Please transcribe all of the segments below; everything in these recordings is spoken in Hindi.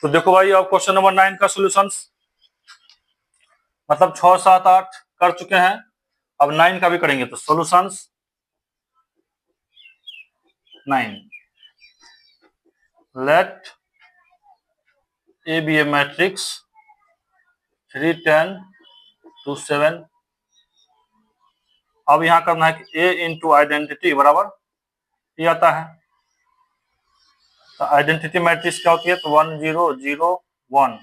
तो देखो भाई अब क्वेश्चन नंबर 9 का सॉल्यूशंस, मतलब 6, 7, 8 कर चुके हैं, अब 9 का भी करेंगे। तो solutions 9, let A be a matrix 3, 10 to 7। अब यहां करना है कि ए इंटू आइडेंटिटी बराबर ये आता है। तो आइडेंटिटी मैट्रिक्स क्या होती है? तो 1, 0, 0, 1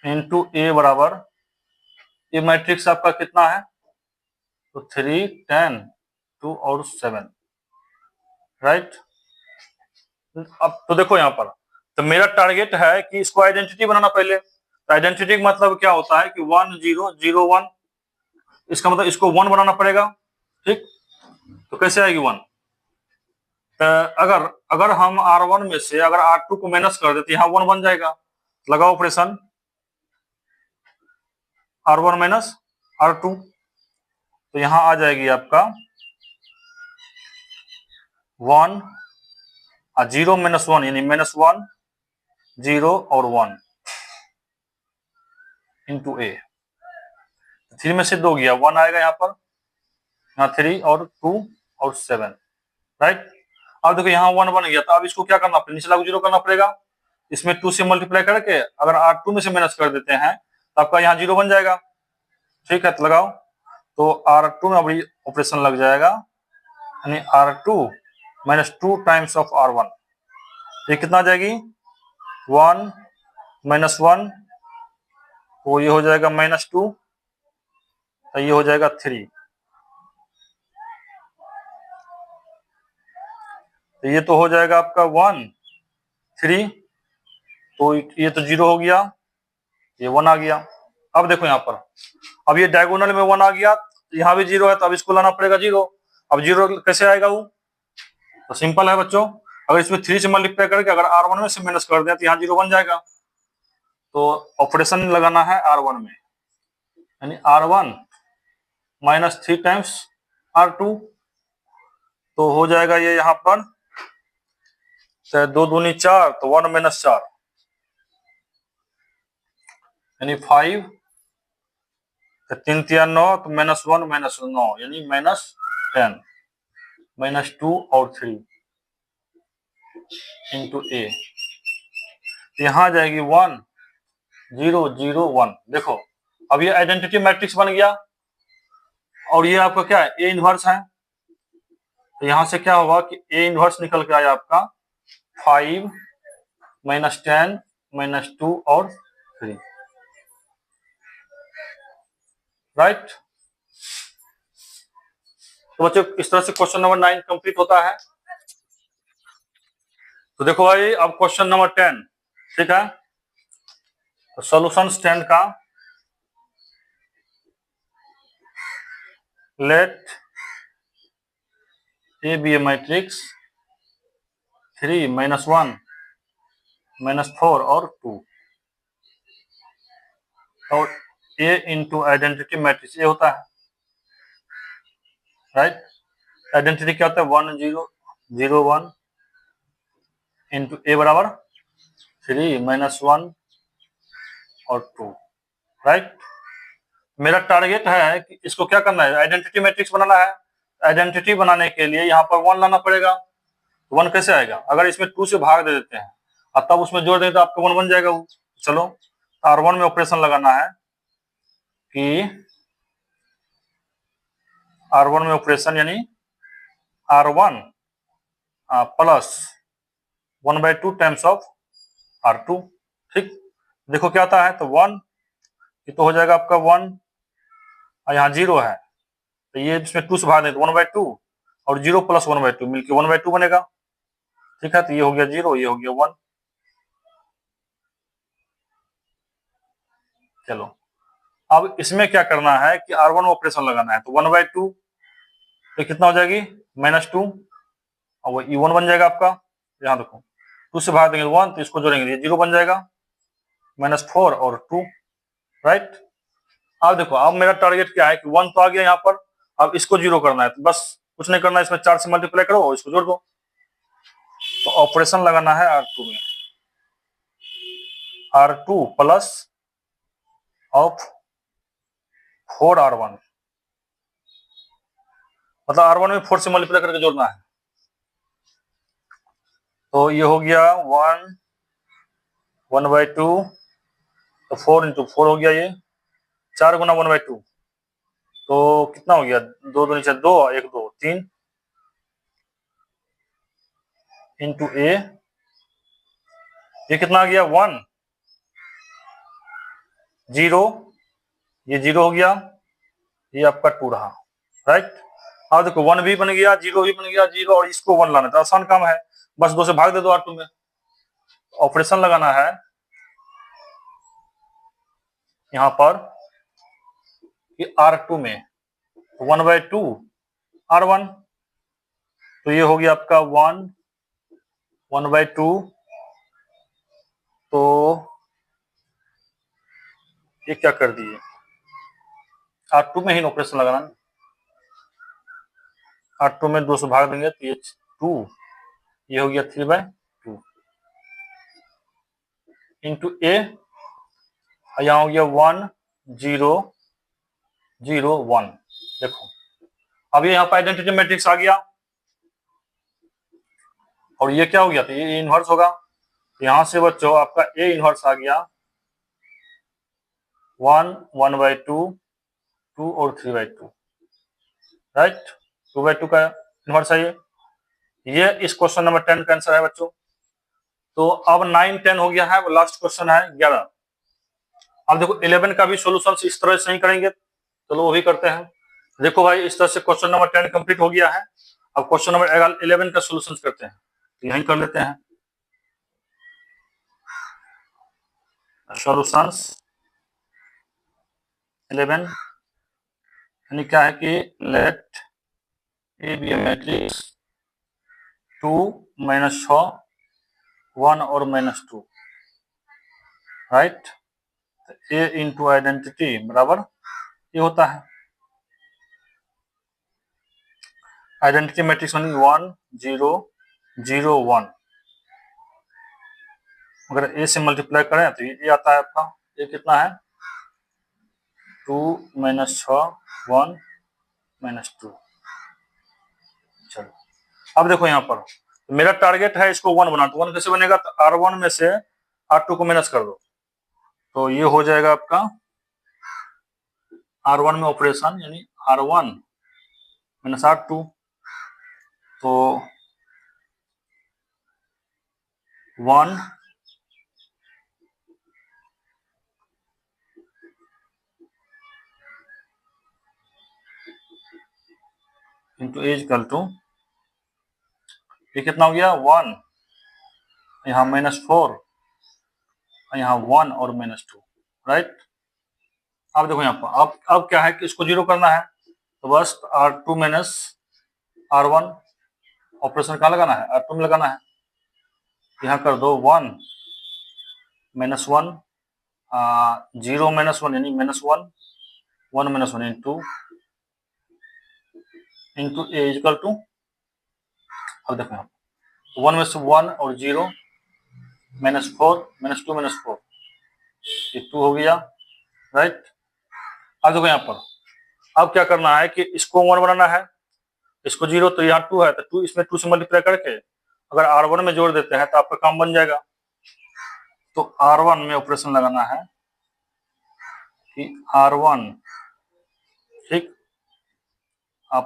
इंटू ए बराबर, ये मैट्रिक्स आपका कितना है? तो 3, 10, 2 और 7, राइट। अब तो देखो यहाँ पर, तो मेरा टारगेट है कि इसको आइडेंटिटी बनाना पहले। तो आइडेंटिटी का मतलब क्या होता है कि 1, 0, 0, 1, इसका मतलब इसको 1 बनाना पड़ेगा, ठीक। तो कैसे आएगी 1? तो अगर हम R1 में से अगर R2 को माइनस कर देते, यहाँ 1 बन जाएगा। लगाओ ऑपरेशन, R1 माइनस R2, तो यहाँ आ जाएगी आपका 1 और 0 माइनस 1 यानी -1, 0 और 1 इंटू ए। 3 में से 2 गया, 1 आएगा यहाँ पर, यहाँ 3 और 2 और 7, राइट। अब देखो यहाँ 1 बन गया, तो अब इसको क्या करना पड़ेगा? नीचे लागू 0 करना पड़ेगा। इसमें 2 से मल्टीप्लाई करके अगर R2 में से माइनस कर देते हैं तो आपका यहाँ 0 बन जाएगा, ठीक है। तो लगाओ, तो R2 में अब ऑपरेशन लग जाएगा, यानी R2 minus 2 times of R1, ये कितना आ जाएगी? 1 माइनस 1, तो ये हो जाएगा -2, तो ये हो जाएगा 3, तो ये तो हो जाएगा आपका 1, 3, तो ये तो 0 हो गया, ये 1 आ गया। अब देखो यहाँ पर, अब ये डायगोनल में 1 आ गया, तो यहाँ भी 0 है, तो अब इसको लाना पड़ेगा 0। अब 0 कैसे आएगा वो? तो सिंपल है बच्चों, अगर इसमें 3 से मल्टीप्लाई करके अगर R1 में से माइनस कर दें तो यहाँ 0 बन जाएगा। तो ऑपरेशन लगाना है R1 में, यानी R1 माइनस 3 टाइम्स R2, तो हो जाएगा ये यहाँ पर 2 दूनी 4, तो 1 माइनस 4 यानी 5, 3 तिया 9, तो -1 -9 यानी -10, -2 और 3 इंटू ए, यहाँ आ जाएगी 1, 0, 0, 1। देखो अब ये आइडेंटिटी मैट्रिक्स बन गया, और ये आपका क्या है? ए इनवर्स है। तो यहां से क्या होगा कि ए इनवर्स निकल के आया आपका 5, -10, -2 और 3, राइट। तो बच्चों इस तरह से क्वेश्चन नंबर 9 कंप्लीट होता है। तो देखो भाई अब क्वेश्चन नंबर 10, ठीक है। तो सॉल्यूशंस 10 का, let A be a matrix 3, -1, -4 और 2, और ए इंटू आइडेंटिटी मैट्रिक्स ये होता है, राइट। आइडेंटिटी क्या होता है? 1, 0, 0, 1 इंटू ए बराबर 3, -1 और 2, राइट। मेरा टारगेट है कि इसको क्या करना है? आइडेंटिटी मैट्रिक्स बनाना है। आइडेंटिटी बनाने के लिए यहाँ पर 1 लाना पड़ेगा। 1 कैसे आएगा? अगर इसमें 2 से भाग दे देते हैं और तब उसमें जोड़ दें तो आपका 1 बन जाएगा वो। चलो R1 में ऑपरेशन लगाना है कि R1 में ऑपरेशन यानी R1 plus 1/2 times of R2, ठीक। देखो क्या आता है? तो 1, ये तो हो जाएगा आपका 1, और यहाँ 0 है, तो ये इसमें 2 से भाग दें तो 1/2, और 0 प्लस 1/2 मिलकर 1/2 बनेगा, ठीक है। तो ये हो गया 0, ये हो गया 1। चलो अब इसमें क्या करना है कि R1 में ऑपरेशन लगाना है। तो 1/2 तो कितना हो जाएगी? -2, और वो E1 बन जाएगा आपका। यहाँ देखो 2 से भाग देंगे 1, तो इसको जोड़ेंगे 0 बन जाएगा, -4 और 2, राइट। अब देखो अब मेरा टारगेट क्या है कि 1 तो आ गया यहाँ पर, अब इसको 0 करना है। तो बस कुछ नहीं करना है, इसमें 4 से मल्टीप्लाई करो और इसको जोड़ दो। तो ऑपरेशन लगाना है R2 में, R2 प्लस ऑफ 4R1, मतलब R1 में 4 से मल्टीप्लाई करके जोड़ना है। तो ये हो गया 1/2, तो 4 इंटू 4 हो गया, ये 4 गुना 1/2, तो कितना हो गया, 2 2 नीचे 2, 1 2 3 इंटू ए, ये कितना आ गया 1 0, ये 0 हो गया, ये आपका 2 रहा, राइट। अब देखो 1 भी बन गया, 0 भी बन गया, 0 और इसको 1 लाना, तो आसान काम है, बस 2 से भाग दे दो R2 में। ऑपरेशन लगाना है यहां पर कि R2 में 1/2 R1, तो ये हो गया आपका 1/2, तो ये क्या कर दिए, R2 में ही ऑपरेशन लगाना, R2 में 2 से भाग देंगे तो ये 2, ये हो गया 3/2 इंटू ए, यहाँ हो गया 1 0 0 1। देखो अब ये यहाँ पर आइडेंटिटी मैट्रिक्स आ गया, और ये क्या हो गया, तो ये इनवर्स होगा, यहां से बच्चों आपका ए इनवर्स आ गया 1 1/2 2 और 3/2, राइट। 2/2 का इनवर्स है ये इस क्वेश्चन नंबर 10 का आंसर है बच्चों। तो अब 9 10 हो गया है, लास्ट क्वेश्चन है 11। अब देखो 11 का भी सोल्यूशन इस तरह से ही करेंगे, चलो वो भी करते हैं। देखो भाई इस तरह से क्वेश्चन नंबर 10 कंप्लीट हो गया है, अब क्वेश्चन नंबर 11 का सोल्यूशन करते हैं, तो यहीं कर लेते हैं सॉल्यूशंस 11, यानी क्या है कि let A be a matrix 2 -6 1 और -2, राइट। ए इंटू आइडेंटिटी बराबर ये होता है, आइडेंटिटी मैट्रिक्स यानी 1 0 0 1, अगर ए से मल्टीप्लाई करें तो ये आता है आपका, ये कितना है 2 -6 1 -2। चलो अब देखो यहाँ पर तो मेरा टारगेट है इसको 1 बना, तो 1 कैसे बनेगा, तो R1 में से R2 को माइनस कर दो, तो ये हो जाएगा आपका R1 में ऑपरेशन यानी R1 माइनस R2, तो 1 इंटू ए इक्वल टू, ये कितना हो गया 1, यहाँ -4, यहाँ 1 और -2, राइट। अब देखो यहाँ पर अब क्या है कि इसको 0 करना है, तो बस R2 माइनस R1 ऑपरेशन कहाँ लगाना है, R2 में लगाना है, यहाँ कर दो 1 -1 0 -1 यानी -1 1 -1 इंटू ए इक्वल टू, अब देखो यहाँ 1 में से 1 और 0 -4 -2 -4, ये 2 हो गया, राइट। अब देखो यहाँ पर अब क्या करना है कि इसको 1 बनाना है, इसको 0, तो यहाँ 2 है, तो 2 इसमें 2 से मल्टीप्लाई करके अगर R1 में जोड़ देते हैं तो आपका काम बन जाएगा। तो R1 में ऑपरेशन लगाना है कि R1 ठीक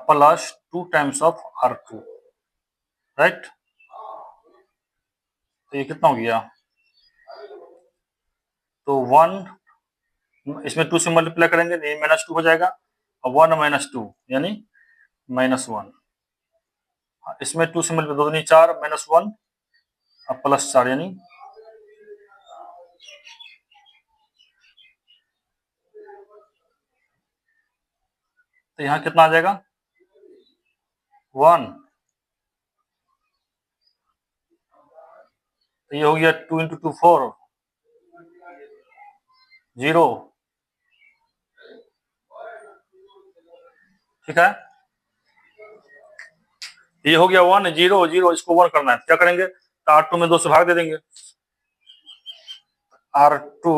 plus 2 times of R2, right. तो ये कितना हो गया, तो 1 इसमें 2 से मल्टीप्लाई करेंगे तो ये -2 हो जाएगा, और 1 -2 यानी -1, इसमें 2 से मल्टीप्लाई 2 दूनी 4 -1 और +4 यानी तो यहाँ कितना आ जाएगा 1, तो ये हो गया 2 × 2 4 0, ठीक है। ये हो गया 1 0 0, इसको 1 करना है, क्या करेंगे, तो R2 में 2 से भाग दे देंगे, R2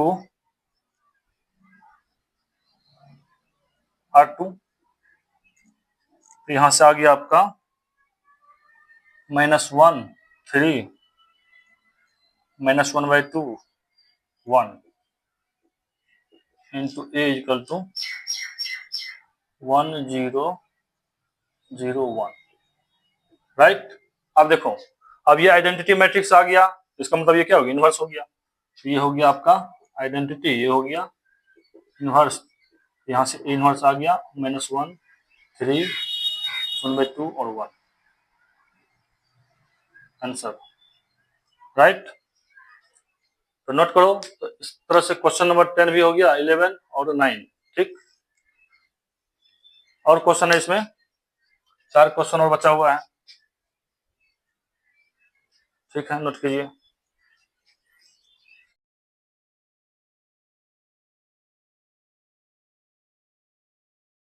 तो यहां से आ गया आपका -1 3 -1/2 1 into A equal to 1 0 0 1, right. अब देखो, अब ये आइडेंटिटी मैट्रिक्स आ गया, इसका मतलब ये क्या हो गया, इनवर्स हो गया। तो ये हो गया आपका आइडेंटिटी, ये हो गया इनवर्स, यहाँ से इनवर्स आ गया -1 3 1/2 और 1 आंसर, राइट। तो नोट करो, तो इस तरह से क्वेश्चन नंबर 10 भी हो गया, 11 और 9, ठीक। और क्वेश्चन है इसमें, 4 क्वेश्चन और बचा हुआ है, ठीक है, नोट कीजिए।